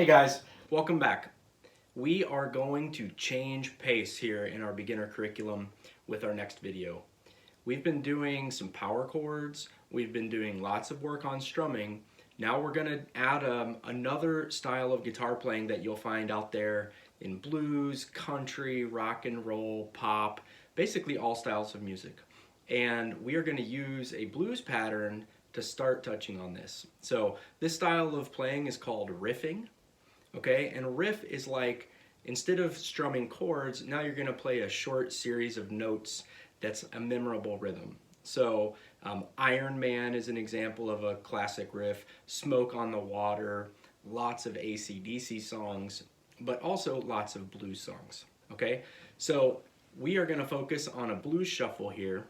guys, welcome back. We are going to change pace here in our beginner curriculum with our next video. We've been doing some power chords, we've been doing lots of work on strumming. Now we're going to add another style of guitar playing that you'll find out there in blues, country, rock and roll, pop, basically all styles of music. And we are going to use a blues pattern to start touching on this. So this style of playing is called riffing, okay? And riff is like, instead of strumming chords, now you're gonna play a short series of notes that's a memorable rhythm. So Iron Man is an example of a classic riff, Smoke on the Water, lots of AC/DC songs, but also lots of blues songs, okay? So we are gonna focus on a blues shuffle here.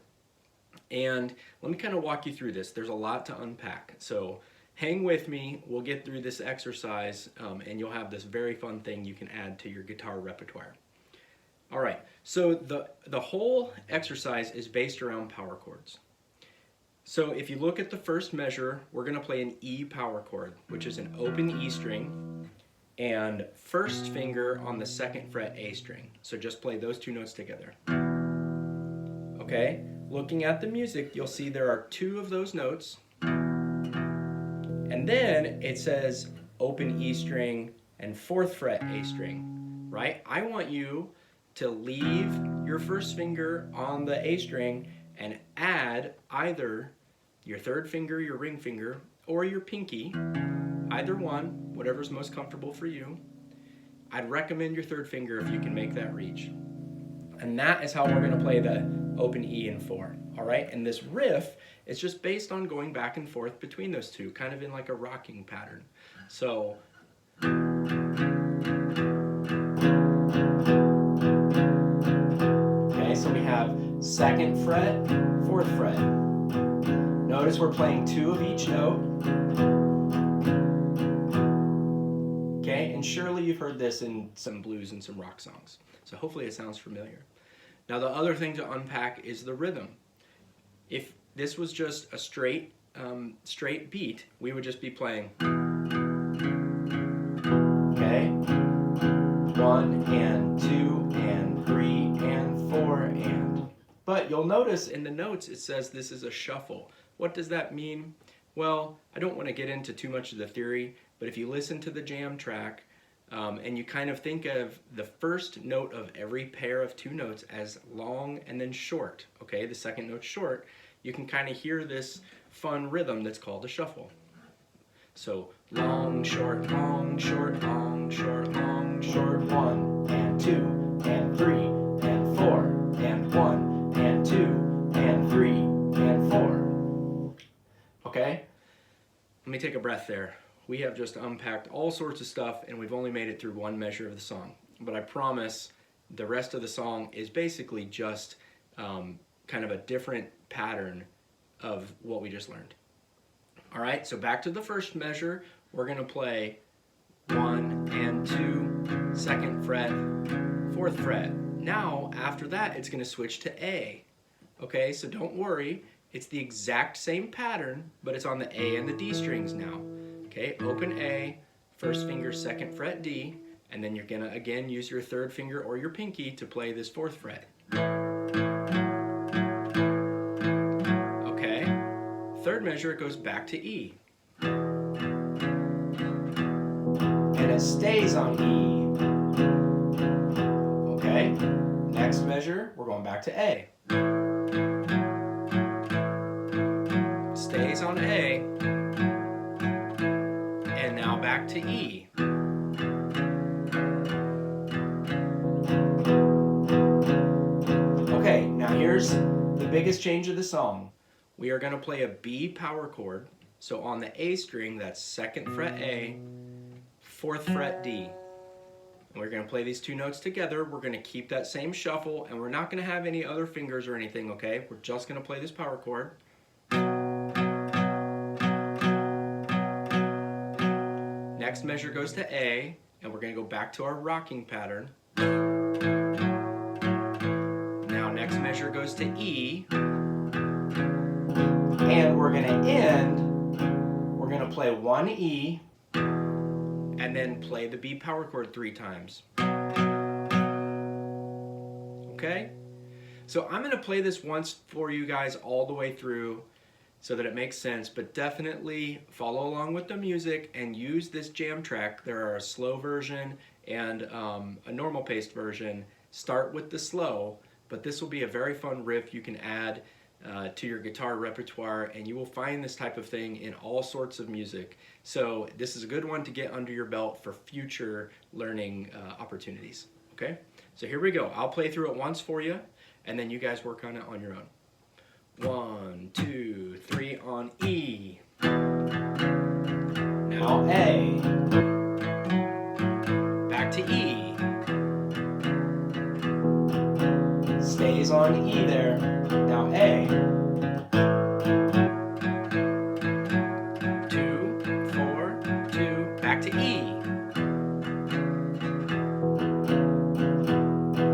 And let me kind of walk you through this. There's a lot to unpack. So hang with me, we'll get through this exercise and you'll have this very fun thing you can add to your guitar repertoire. All right, so the whole exercise is based around power chords. So if you look at the first measure, we're gonna play an E power chord, which is an open E string and first finger on the second fret A string. So just play those two notes together. Okay? Looking at the music, you'll see there are two of those notes. And then it says open E string and fourth fret A string, right? I want you to leave your first finger on the A string and add either your third finger, your ring finger, or your pinky, either one, whatever's most comfortable for you. I'd recommend your third finger if you can make that reach. And that is how we're going to play the open E and 4, all right? And this riff is just based on going back and forth between those two, kind of in like a rocking pattern. So, okay, so we have second fret, fourth fret. Notice we're playing two of each note. Okay, and surely you've heard this in some blues and some rock songs. So hopefully it sounds familiar. Now the other thing to unpack is the rhythm. If this was just a straight beat, we would just be playing. Okay? 1 and 2 and 3 and 4 and. But you'll notice in the notes it says this is a shuffle. What does that mean? Well, I don't want to get into too much of the theory, but if you listen to the jam track, and you kind of think of the first note of every pair of two notes as long and then short, okay? The second note's short. You can kind of hear this fun rhythm that's called a shuffle. So long, short, long, short, long, short, long, short, 1 and 2 and 3 and 4 and 1 and 2 and 3 and 4. Okay? Let me take a breath there. We have just unpacked all sorts of stuff and we've only made it through one measure of the song. But I promise the rest of the song is basically just kind of a different pattern of what we just learned. All right, so back to the first measure. We're gonna play 1 and 2, second fret, fourth fret. Now, after that, it's gonna switch to A. Okay, so don't worry. It's the exact same pattern, but it's on the A and the D strings now. Okay, open A, first finger, second fret D, and then you're gonna again use your third finger or your pinky to play this fourth fret. Okay, third measure it goes back to E. And it stays on E. Okay, next measure, we're going back to A. Stays on A. Now back to E. Okay, now here's the biggest change of the song. We are going to play a B power chord. So on the A string, that's second fret A, fourth fret D. And we're going to play these two notes together. We're going to keep that same shuffle, and we're not going to have any other fingers or anything, okay? We're just going to play this power chord. Next measure goes to A, and we're going to go back to our rocking pattern. Now next measure goes to E, and we're going to end, we're going to play one E, and then play the B power chord 3 times. Okay? So I'm going to play this once for you guys all the way through so that it makes sense, but definitely follow along with the music and use this jam track. There are a slow version and a normal paced version. Start with the slow, but this will be a very fun riff you can add to your guitar repertoire, and you will find this type of thing in all sorts of music. So this is a good one to get under your belt for future learning opportunities. Okay, so here we go. I'll play through it once for you, and then you guys work on it on your own. 1, 2, 3 on E. Now A. Back to E. Stays on E there. Now A. 2, 4, 2. Back to E.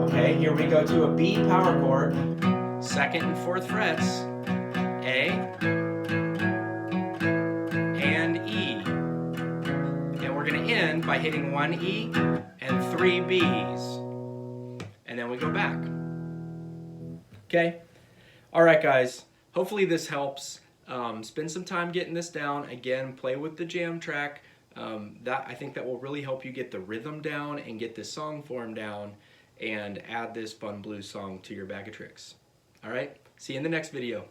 Okay, here we go to a B power chord. 2nd and 4th frets, A and E. And we're going to end by hitting 1 E and 3 B's. And then we go back. Okay? All right, guys. Hopefully this helps. Spend some time getting this down. Again, play with the jam track. I think that will really help you get the rhythm down and get this song form down and add this fun blues song to your bag of tricks. All right, see you in the next video.